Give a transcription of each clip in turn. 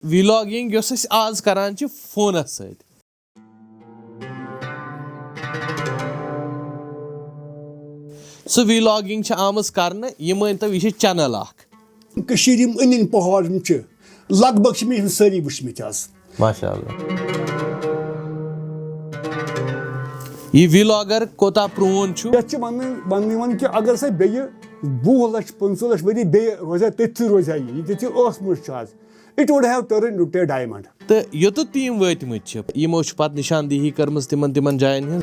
Vlogging yos as az karan ch phone sait. So vlogging ch amas karne yem ta wish channel ak. Kashmir inin pahadum ch lagbag ch me sari wishmit az. Maşallah. Ye vlogger kota pron chu. Yat ch man ki agar say bey bu lash 500 lash veri bey roza tetri roza ye te osmus chaz. It would have turned into a diamond. The yotu team vaytmit ch. Yemo ch pat nishandehi karmas timan jayan hin.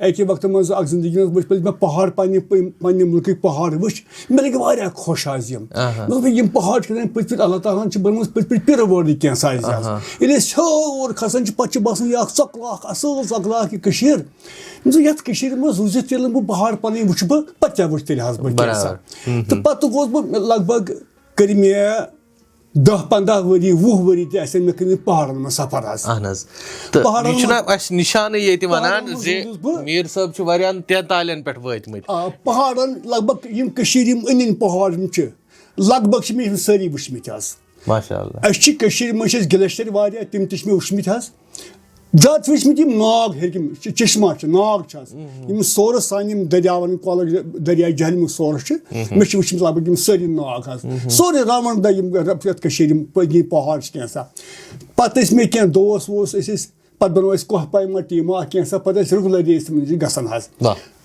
اَکہِ وقتہٕ منٛز اکھ زندگی منٛز وٕچھ پَتہٕ مےٚ پہاڑ پنٛنہِ مُلکٕکۍ پہاڑ وٕچھ مےٚ لٔگۍ واریاہ خۄش حظ یِم مےٚ دوٚپ یِم پہاڑ چھِ کھسان پٔتۍ پٲٹھۍ اللہ تعالیٰ ہن چھِ بَنٲومٕژ پٔتۍ پٲٹھۍ پِرٕ وٲرۍ کینٛژھا حظ ییٚلہِ أسۍ ہیوٚر کھسان چھِ پَتہٕ چھِ باسان یہِ اکھ ژۄکلاکھ اَصٕل ژۄکلاکھ یہِ کٔشیٖر یَتھ کٔشیٖرِ منٛز روٗزِتھ ییٚلہِ نہٕ بہٕ پہاڑ پَنٕنۍ وٕچھٕ بہٕ پَتہٕ کیٛاہ وٕچھٕ تیٚلہِ حظ بہٕ کینٛژھا تہٕ پَتہٕ گوٚوُس بہٕ لگ بگ کٔرۍ مےٚ 10-15 ؤری 20 ؤری تہِ آسن مےٚ کٔرمٕتۍ پہاڑن منٛز سفر حظ یہِ چھُنہ اَسہِ نِشانٕے ییٚتہِ وَنان زِ میٖر صٲب چھِ واریاہن 43 پٮ۪ٹھ وٲتۍمٕتۍ پہاڑن لگ بگ یِم کٔشیٖرِ یِم أنٛدۍ أنٛدۍ پہاڑ یِم چھِ لگ بگ چھِ مےٚ یِم سٲری وٕچھمٕتۍ حظ ماشاء اللہ اَسہِ چھِ کٔشیٖرِ منٛز چھِ اَسہِ گلیشر واریاہ تِم تہِ چھِ مےٚ وٕچھمٕتۍ حظ زیادٕ چھِ وٕچھمٕتۍ یِم ناگ ہیٚرِ چشما چھِ ناگ چھِ حظ یِم سورٕس سانہِ یِم دٔریاوَن کۄلہٕ دٔریاے جہلمٕکۍ سورٕس چھِ مےٚ چھِ وٕچھمٕتۍ لگ بگ یِم سٲری ناگ حظ سورُے راوُنٛڈ دَ یِم یَتھ کٔشیٖرِ یِم پٔتۍ پہاڑ چھِ کینٛژھا پَتہٕ ٲسۍ مےٚ کینٛہہ دوس ووس أسۍ ٲسۍ پَتہٕ بَنوو اَسہِ کۄہ پایما ٹیٖما کینٛژھا پَتہٕ ٲسۍ رِگوٗلَرلی أسۍ تِمن جایہِ گژھان حظ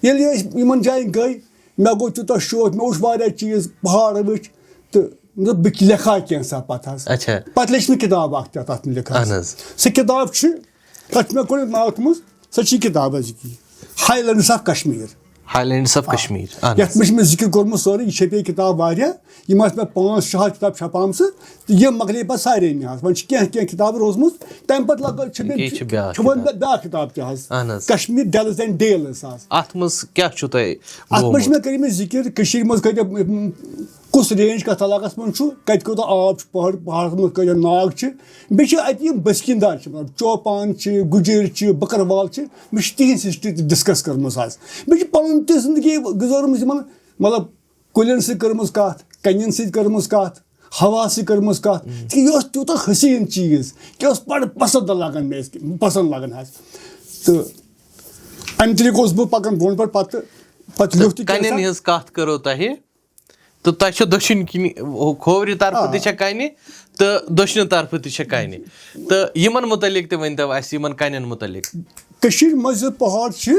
ییٚلہِ أسۍ یِمن جاین گٔے مےٚ گوٚو تیوٗتاہ شوق مےٚ وٕچھ واریاہ چیٖز پہاڑ وٕچھ تہٕ بہٕ لیکھٕ ہا کینٛژھا پَتہٕ حظ پَتہٕ لیٚچھ مےٚ کِتاب اکھ تہِ تَتھ مُتعلِق حظ سۄ کِتاب چھِ تَتھ چھُ مےٚ گۄڈٕنیٚتھ ناو تھوٚمُت سۄ چھِ یہِ کِتاب حظ یہِ ہایلینڈٕس آف کشمیٖر یَتھ منٛز چھُ مےٚ ذِکِر کوٚرمُت سورُے یہِ چھپے کِتاب واریاہ یِم آسہٕ مےٚ 5-6 کِتاب چھپامژٕ تہٕ یِم مۄکلے پَتہٕ سارے مےٚ حظ وۄنۍ چھِ کینٛہہ کِتابہٕ روٗزمٕژ تَمہِ پَتہٕ چھِ مےٚ بیٛاکھ کِتاب تہِ حظ کشمیٖر ڈیلٕز اینڈ ڈیلٕز حظ اَتھ منٛز چھِ مےٚ کٔرمٕتۍ ذِکِر کٔشیٖرِ منٛز کۭتیاہ کُس رینج کَتھ علاقَس منٛز چھُ کَتہِ کوٗتاہ آب چھُ پہاڑَس منٛز کۭتیاہ ناگ چھِ بیٚیہِ چھِ اَتہِ یِم بٔسکِندار چھِ مطلب چوپان چھِ گُجِرۍ چھِ بٔکٕروال چھِ مےٚ چھِ تِہنٛز ہِسٹری تہِ ڈِسکَس کٔرمٕژ حظ بیٚیہِ چھِ پَنُن تہِ زندگی گُزٲرمٕژ یِمن مطلب کُلٮ۪ن سۭتۍ کٔرمٕژ کَتھ کَنٮ۪ن سۭتۍ کٔرمٕژ کَتھ ہوا سۭتۍ کٔرمٕژ کَتھ کہِ یہِ اوس تیوٗتاہ حسیٖن چیٖز کہِ اوس بَڑٕ پَسنٛد لَگان مےٚ ٲسۍ پَسنٛد لَگان حظ تہٕ اَمہِ طریٖقہٕ اوسُس بہٕ پَکان برونٛٹھ پَتہٕ لیوٗکھ تہِ کَنٮ۪ن ہٕنٛز کَتھ کَرو تۄہہِ تہٕ تۄہہِ چھو دٔچھِنۍ کِنۍ کھوورِ طرفہٕ تہِ چھےٚ کَنہِ تہٕ دٔچھنہِ طرفہٕ تہِ چھےٚ کَنہِ تہٕ یِمن مُتعلِق تہِ ؤنۍتو اَسہِ یِمن کَنٮ۪ن مُتعلِق کٔشیٖرِ منٛز یہِ پہاڑ چھِ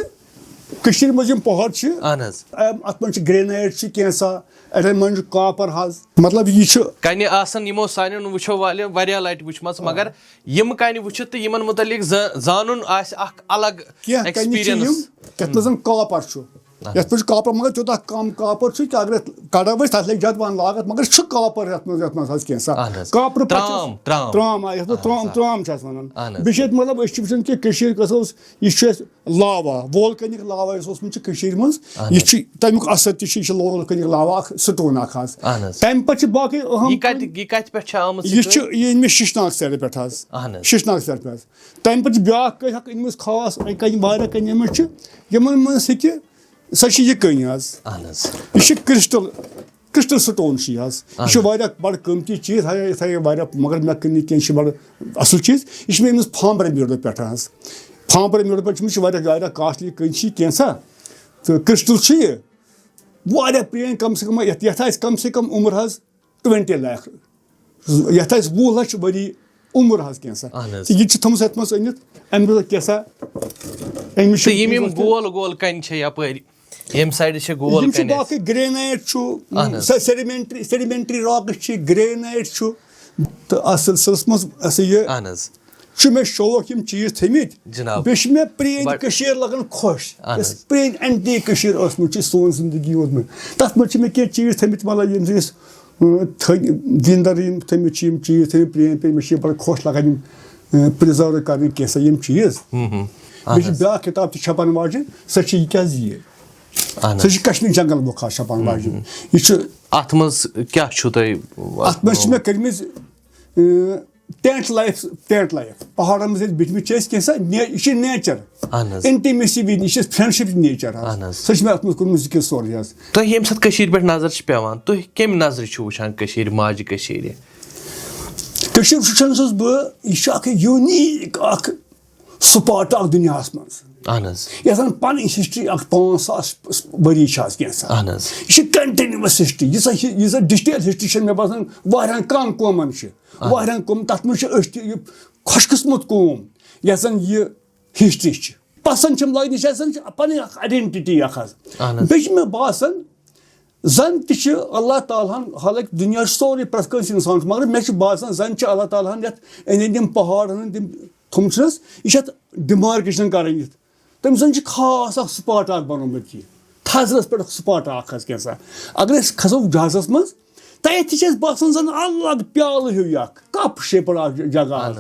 کٔشیٖرِ منٛز یِم پہاڑ چھِ اہن حظ اَتھ منٛز چھِ گرینایٹ چھِ کینٛژھا اَڑٮ۪ن منٛز چھُ کاپر حظ مطلب یہِ چھُ کَنہِ آسان یِمو سانٮ۪ن وٕچھو والٮ۪ن واریاہ لَٹہِ وٕچھمَژٕ مگر یِم کَنہِ وٕچھِتھ تہٕ یِمن مُتعلِق زانُن آسہِ اکھ الگ ایٚکٕسپیٖرینٕس یَتھ منٛز کاپر چھُ یَتھ منٛز چھُ کاپر مگر تیوٗتاہ کَم کاپر چھُ کہِ اگر کَڑو أسۍ تَتھ لگہِ زیادٕ پَہَم لاگَتھ مگر چھُ کاپر یَتھ منٛز حظ کینٛژھا کاپرٕ ترٛام یَتھ منٛز ترٛام چھِ اَتھ وَنان بیٚیہِ چھِ ییٚتہِ مطلب أسۍ چھِ وٕچھان کہِ کٔشیٖر کۄس ٲس یہِ چھُ اَسہِ لاوا وولکَنِک لاوا یُس اوسمُت چھُ کٔشیٖرِ منٛز یہِ چھُ تَمیُک اَثر تہِ چھُ یہِ چھُ وولکَنِک لاوا اکھ سٹون اکھ حظ تَمہِ پَتہٕ چھِ باقٕے اہم یہِ چھُ یہِ أنۍ مےٚ شیٖشناگ سایڈٕ پٮ۪ٹھ حظ شیٖشناگ سایڈٕ پٮ۪ٹھ تَمہِ پَتہٕ چھِ بیٛاکھ اکھ أنۍمٕژ خاص کَنہِ واریاہ کَنہِ أنۍمٕژ چھِ یِمن منٛز ہیٚکہِ سۄ چھِ یہِ کٔنۍ حظ یہِ چھِ کرٛسٹل سٹون چھِ یہِ حظ یہِ چھُ واریاہ بَڑٕ قۭمتی چیٖز یِتھَے واریاہ مگر مےٚ کٕنۍ نہٕ کینٛہہ یہِ چھِ بَڑٕ اَصٕل چیٖز یہِ چھِ مےٚ أنۍمٕژ فامبرٕ میٖڈو پٮ۪ٹھ حظ فامبرٕ میٖڈو پٮ۪ٹھ چھِ یہِ چھِ واریاہ کاسٹلی کٔنۍ چھِ یہِ کینٛژھا تہٕ کرٛسٹل چھُ یہِ واریاہ پرٛٲنۍ کَم سے کَم یَتھ آسہِ کَم سے کَم عُمر حظ 20 لَچھ یَتھ آسہِ 20 لَچھ ؤری عُمر حظ کینٛژھا تہٕ یہِ تہِ چھِ تھٲومٕژ یَتھ منٛز أنِتھ اَمہِ دۄہ کینٛژھا یِم چھِ باقٕے گرینایٹ چھُ سیڈِمینٹری راکٕس چھِ گرینایٹ چھُ تہٕ اَتھ سلسلس منٛز ہسا یہِ چھُ مےٚ شوق یِم چیٖز تھٲمٕتۍ بیٚیہِ چھِ مےٚ پرٛٲنۍ کٔشیٖر لگان خۄش یۄس پرٛٲنۍ اینٹیٖک کٔشیٖر ٲسمٕژ چھِ سون زندگی اوسمُت تَتھ منٛز چھِ مےٚ کینٛہہ چیٖز تھٲمٕتۍ مطلب یِم أسۍ دیٖندر یِم تھٲمٕتۍ چھِ یِم چیٖز تھٲمٕتۍ پرٛٲنۍ مےٚ چھِ یہِ بَڑٕ خۄش لگان یِم پرٛزٲرٕو کَرٕنۍ کینٛژھا یِم چیٖز بیٚیہِ چھِ بیٛاکھ کِتاب تہِ چھپان واجٮ۪ن سۄ چھِ یہِ کیٛاہ حظ یہِ سۄ چھِ کشمیٖر جنگل بُک حظ چھپان واجٮ۪ن یہِ چھُ اَتھ منٛز کیٛاہ چھُو تۄہہِ اَتھ منٛز چھِ مےٚ کٔرمٕژ ٹینٹ لایف پہاڑن منٛز ییٚلہِ بیٖٹھمٕتۍ چھِ أسۍ کینٛژھا یہِ چھِ نیچر اِنٹِمیسی وِد یہِ چھِ فرینڈشِپ نیچر حظ سۄ چھِ مےٚ اَتھ منٛز کوٚرمُت ذِکِر سورُے حظ تۄہہِ ییٚمہِ ساتہٕ کٔشیٖرِ پٮ۪ٹھ نظر چھِ پیٚوان تُہۍ کَمہِ نظرِ چھِو وٕچھان کٔشیٖر ماجہِ کٔشیٖرِ وٕچھان چھُس بہٕ یہِ چھُ اکھ یوٗنیٖک اکھ سُپاٹ اکھ دُنیاہس منٛز یَتھ زَن پَنٕنۍ ہِسٹری اکھ 5,000 ؤری چھِ حظ کینٛژھا یہِ چھِ کَنٹِنیوٗوَس ہِسٹری ییٖژاہ ڈِجٹل ہِسٹری چھےٚ مےٚ باسان واریاہن کَم قومَن چھِ واریاہن قومن تَتھ منٛز چھِ أسۍ تہِ یہِ خۄش قٕسمت قوم یَتھ زَن یہِ ہِسٹری چھِ پسنٛد چھِم لَگان یہِ چھِ آسان پَنٕنۍ اکھ آیڈینٹِٹی اکھ حظ بیٚیہِ چھِ مےٚ باسان زَن تہِ چھِ اللہ تعالیٰ ہن حالانکہِ دُنیا چھُ سورُے پرٛٮ۪تھ کٲنٛسہِ اِنسان چھُ مگر مےٚ چھُ باسان زَن چھِ اللہ تعالیٰ ہن یَتھ أنٛدۍ أنٛدۍ یِم پہاڑ أنٛدۍ تِم تھوٚمُت چھِنہٕ حظ یہِ چھِ اَتھ ڈِمارکیشن کَرٕنۍ یِتھ تٔمۍ زَن چھِ خاص اکھ سپاٹ اکھ بنومُت یہِ تھزرَس پٮ۪ٹھ سپاٹ اکھ حظ کیٛاہ سا اگر أسۍ کھسو جہازَس منٛز تَتہِ تہِ چھِ اَسہِ باسان زَن الگ پیالہٕ ہیوٗ اکھ کپ شیپٕڈ اکھ جگہ حظ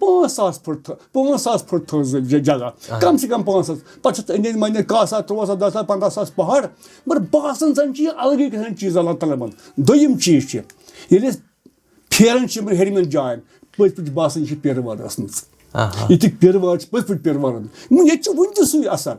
5,000 فُٹ تھٔز جگہ کم سے کم 5,000 پَتہٕ چھِ أنٛدۍ أنٛدۍ مٔنٛدۍ 13,000 14,000 10,000 15,000 پہاڑ مگر باسان زَن چھِ یہِ الگٕے گژھان چیٖز اللہ تعالیٰ منٛز دوٚیِم چیٖز چھِ ییٚلہِ أسۍ پھیران چھِ یِمن ہیٚرمٮ۪ن جاین پٔتۍ پٲٹھۍ باسان یہِ چھِ پیٖرٕ ٲسمٕژ ییٚتِکۍ پیٖرٕ چھِ پٔتۍ پٲٹھۍ پیٖرٕ ییٚتہِ چھُ وُنہِ تہِ سُے اثر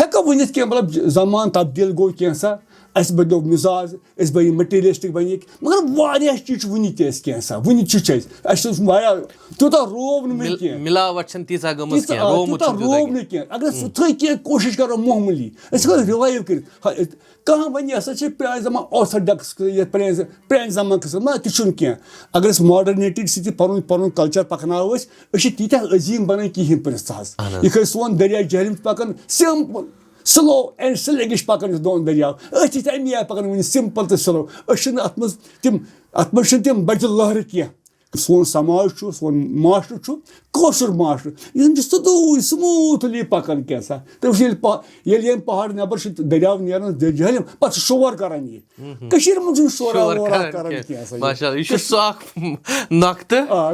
ہٮ۪کو ؤنِتھ کینٛہہ مطلب زمان تبدیٖل گوٚو کینٛژھا اَسہِ بدلیو مِزاز أسۍ بٔنۍ مٔٹیٖریلِسٹِک بَنیکۍ مگر واریاہ چیٖز چھِ وُنہِ تہِ اَسہِ کینٛژھا وُنہِ چھِ اَسہِ چھُ واریاہ تیوٗتاہ روب نہٕ مےٚ کینٛہہ تیوٗتاہ روب نہٕ کینٛہہ اگر أسۍ تھٔے کینٛہہ کوٗشِش کَرو معموٗلی أسۍ ہٮ۪کو رِوایِو کٔرِتھ کانٛہہ وَنہِ یہِ ہسا چھِ پرٛانہِ زمان آرتھوڈاکٕس یَتھ پرٛانہِ زمانہٕ قٕصہٕ نہ تہِ چھُنہٕ کینٛہہ اگر أسۍ ماڈٲرنِٹی سۭتۍ پَنُن کَلچَر پَکناوو أسۍ چھِ تیٖتیٛاہ عظیٖم بَنان کِہیٖنۍ پٔرِتھ حظ یِتھ کٔنۍ سون دٔریاے جہلِم چھِ پَکان سِمپٕل سلو اینڈ سِلگِش پَکان چھِ دۄن دٔریاو أسۍ چھِ اَمی آیہِ پَکان وٕنہِ سِمپٕل تہٕ سلو أسۍ چھِنہٕ اَتھ منٛز چھِنہٕ بَجہِ لہرٕ کینٛہہ سون سماج چھُ سون معاشرٕ چھُ کٲشُر معاشرٕ یہِ زَن چھُ سیوٚدُے سموٗتھلی پَکان کینٛہہ سا تُہۍ وٕچھِو ییٚلہِ ییٚمہِ پہاڑ نٮ۪بر چھِ دٔریاو نیران جہلِم پَتہٕ چھُ شور کران یہِ کٔشیٖرِ منٛز چھُنہٕ شورا وورا کران کینٛہہ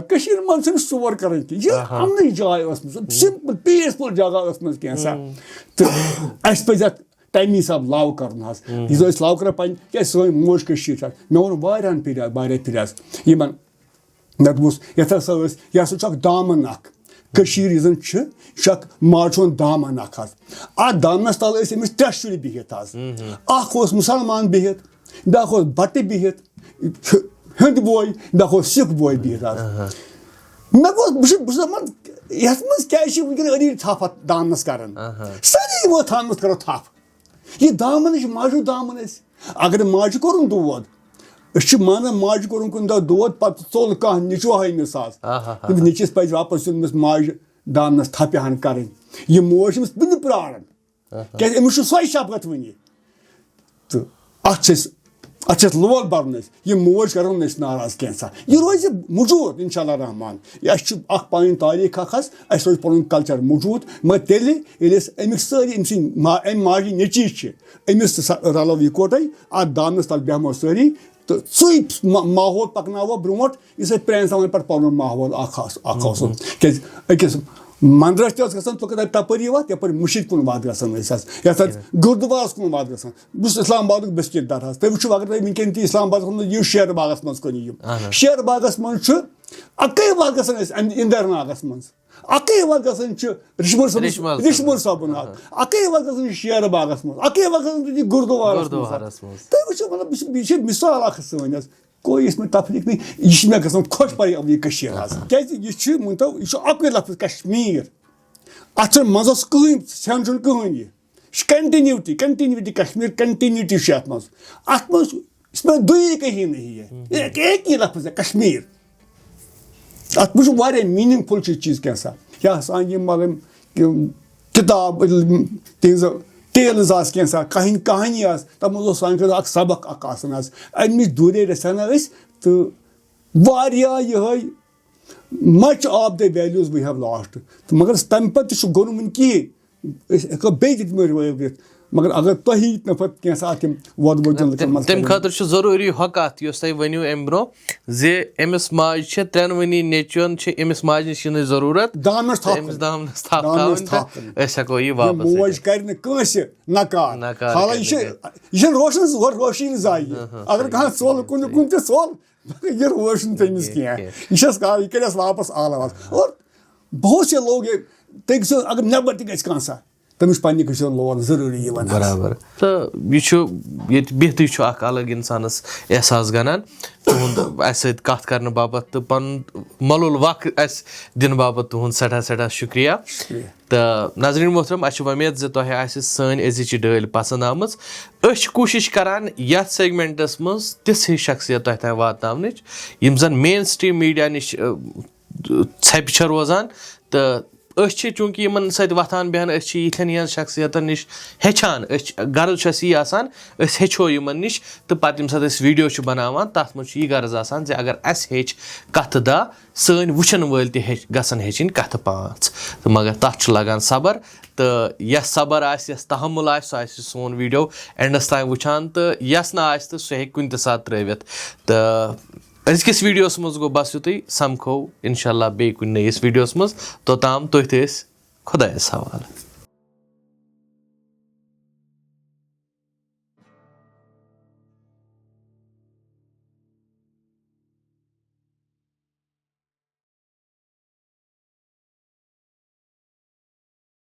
کٔشیٖرِ منٛز چھُنہٕ شور کران کینٛہہ یہِ چھِ اَمنٕچ جاے ٲسمٕژ سِمپٕل پیٖسفُل جگہ ٲسمٕژ کینٛہہ سا تہٕ اَسہِ پَزِ اَتھ تَمہِ حِساب لَو کَرُن حظ یُس أسۍ لَو کَران پَنٕنۍ کیٛازِ سٲنۍ موج کٔشیٖر چھِ مےٚ ووٚن واریاہ پھِرِ حظ یِمن مےٚ دوٚپُس یَتھ ہسا یہِ ہسا چھُ اکھ دامن اکھ کٔشیٖر یُس زَن چھِ یہِ چھُ اکھ ماجہِ ہُنٛد دامن اکھ حظ اَتھ دامنَس تل ٲسۍ أمِس 3 شُرۍ بِہِتھ حظ اکھ اوس مُسلمان بِہِتھ بیٛاکھ اوس بَٹہٕ بِہِتھ ہیٚنٛدۍ بوے بیٛاکھ اوس سِکھ بوے بِہِتھ حظ مےٚ گوٚو بہٕ چھُس دَپان یَتھ منٛز کیٛازِ چھِ وٕنکیٚن أڑۍ تھپھ اَتھ دامنَس کران سٲری یِمو تھامَس کرو تھپھ یہِ دامن یہِ چھُ ماجہِ ہُنٛد دامن اَسہِ اگر ماجہِ کوٚرُن دود أسۍ چھِ مانان ماجہِ کوٚرُن کُنہِ دۄہ دود پَتہٕ ژوٚل کانٛہہ نیٚچوٗ أمِس حظ تٔمِس نیٚچوِس پَزِ واپَس یُن أمِس ماجہِ دامنَس تھپہِ ہن کَرٕنۍ یہِ موج چھِ أمِس وٕنہِ پرٛاران کیٛازِ أمِس چھُ سۄے شفقت وٕنہِ تہٕ اَتھ چھِ اَسہِ لول بَرُن أسۍ یہِ موج کَرو نہٕ أسۍ ناراض کینٛژھا یہِ روزِ موٗجوٗد اِنشاء اللہ رحمان اَسہِ چھُ اکھ پَنٕنۍ تٲریٖخ اکھ حظ اَسہِ روزِ پَنُن کَلچر موٗجوٗد مگر تیٚلہِ ییٚلہِ أسۍ اَمِکۍ سٲری أمۍ سٕنٛدۍ اَمہِ ماجہِ نیٚچی چھِ أمِس تہِ رَلو یِکوَٹَے اَتھ دامنَس تل بیٚہمو سٲری تہٕ سُے ماحول پَکناوو برونٛٹھ یُس اَسہِ پرٛانہِ زمانہٕ پٮ۪ٹھ پَنُن ماحول اکھ اوسُن کیٛازِ أکِس منٛدرَس تہِ ٲس گژھان تَپٲری یِوان یَپٲرۍ مُشِک کُن وَتھ گژھان ٲسۍ حظ یَتھ حظ گُردُوارَس کُن وَتھ گژھان بہٕ چھُس اِسلام آبادُک بِسکِٹ دَر حظ تُہۍ وٕچھِو اگر تُہۍ وٕنکیٚن تہِ اِسلام آبادَس منٛز یِیِو شیر باغَس منٛز کُن یِیِو شیر باغَس منٛز چھُ اَکٕے وَتھ گژھان أسۍ اِندر ناگَس منٛز اَکٕے وَتھ گژھان چھِ رِشمُر صٲبُن اَکٕے وَتھ گژھان چھِ شیر باغَس منٛز اَکٕے وَتھ گژھان چھِ گُردُوارَس منٛز تُہۍ وٕچھِو مطلب یہِ چھِ مِثال اکھ سٲنۍ حظ کوی یُس مےٚ تفریٖق نہٕ یہِ چھِ مےٚ گژھان خۄش پَنٕنۍ یہِ کٔشیٖر حظ کیٛازِ یہِ چھِ مٲنتو یہِ چھُ اَکُے لفظ کشمیٖر اَتھ چھُنہٕ منٛزَس کٕہٕنۍ ژھٮ۪ن چھُنہٕ کٕہٕنۍ یہِ چھِ کَنٹِنیوٗٹی کشمیٖر کَنٹِنیوٗٹی چھِ اَتھ منٛز اَتھ منٛز یُس مےٚ دوٗری کہیں نہیں ہے ایک ہی لفظ ہے کشمیٖر اَتھ منٛز چھُ واریاہ میٖنِنٛگ فُل چیٖز کینٛژھا یا سانہِ یِم مطلب کِتاب تِہنٛزٕ ٹیلٕز آسہٕ کینٛژھا کہانی آسہٕ تَتھ منٛز اوس سانہِ خٲطرٕ اکھ سبق اکھ آسان حظ اَمہِ نِش دوٗرے گژھِ ہا أسۍ تہٕ واریاہ یِہوے much of the values we have lost تہٕ مگر تَمہِ پَتہٕ تہِ چھُ گوٚو نہٕ وُنہِ کِہیٖنۍ أسۍ ہٮ۪کو بیٚیہِ تہِ تِمن رِوایِو کٔرِتھ مگر اگر تۄہہِ نفر کینٛژھا اَتھ یِم تَمہِ خٲطرٕ چھُ ضروٗری ہۄ کَتھ یۄس تۄہہِ ؤنِو اَمہِ برونٛہہ زِ أمِس ماجہِ چھِ 3 نیٚچوٮ۪ن چھِ أمِس ماجہِ نِش یِنٕچ ضروٗرت دامنَس تھپھ أسۍ ہٮ۪کو یہِ واپس موج کَرِ نہٕ کٲنٛسہِ نکار حالانکہِ یہِ چھُنہٕ روشن زایہِ اگر کانٛہہ ژوٚل کُنہِ تہِ ژوٚل یہِ روش نہٕ تٔمِس کینٛہہ یہِ چھَس کَران یہِ کَرٮ۪س واپس عالم اور بہت سے لوگ تُہۍ گٔژھِو اگر نٮ۪بر تہِ گژھِ کانٛہہ سا تٔمِس پننہِ کٔشیٖرِ لول ضروٗری یِوان برابر تہٕ یہِ چھُ ییٚتہِ بِہتٕے چھُ اکھ الگ اِنسانس احساس گنان تُہُنٛد اَسہِ سۭتۍ کتھ کرنہٕ باپتھ تہٕ پنُن مۄلُل وقت اَسہِ دِنہٕ باپتھ تُہُنٛد سٮ۪ٹھاہ شُکریہ تہٕ نظریٖن محترم اَسہِ چھُ وۄمید زِ تۄہہِ آسہِ سٲنۍ أزِچ ڈٲلۍ پسنٛد آمٕژ أسۍ چھِ کوٗشِش کران یتھ سیگمنٹس منٛز تِژھ ہِش شخصیت تۄہہِ تام واتناونٕچ یِم زن مین سٹریٖم میٖڈیا نِش ژھپہِ چھےٚ روزان تہٕ أسۍ چھِ چوٗنٛکہِ یِمن سۭتۍ وۄتھان بیٚہن أسۍ چھِ یِتھٮ۪ن ہِنٛزن شخصیتن نِش ہیٚچھان غرض چھُ اَسہِ یی آسان أسۍ ہیٚچھو یِمن نِش تہٕ پتہٕ ییٚمہِ ساتہٕ أسۍ ویٖڈیو چھِ بناوان تتھ منٛز چھُ یہِ غرض آسان زِ اگر اَسہِ ہیٚچھ کتھٕ دہ سٲنۍ وٕچھَن وٲلۍ تہِ گژھن ہیٚچھِنۍ کَتھٕ 5 تہٕ مگر تَتھ چھُ لگان صبر تہٕ یَس صبر آسہِ یَس تحمُل آسہِ سُہ آسہِ سون ویٖڈیو اٮ۪نڈَس تانۍ وٕچھان تہٕ یَس نہٕ آسہِ تہٕ سُہ ہیٚکہِ کُنہِ تہِ ساتہٕ ترٛٲوِتھ تہٕ أزکِس ویٖڈیوَس منٛز گوٚو بَس یُتُے سَمکھو اِنشاء اللہ بیٚیہِ کُنہِ نٔیِس ویٖڈیوَس منٛز توٚتام تُہۍ تہِ ٲسۍ خۄدایَس حوالہٕ.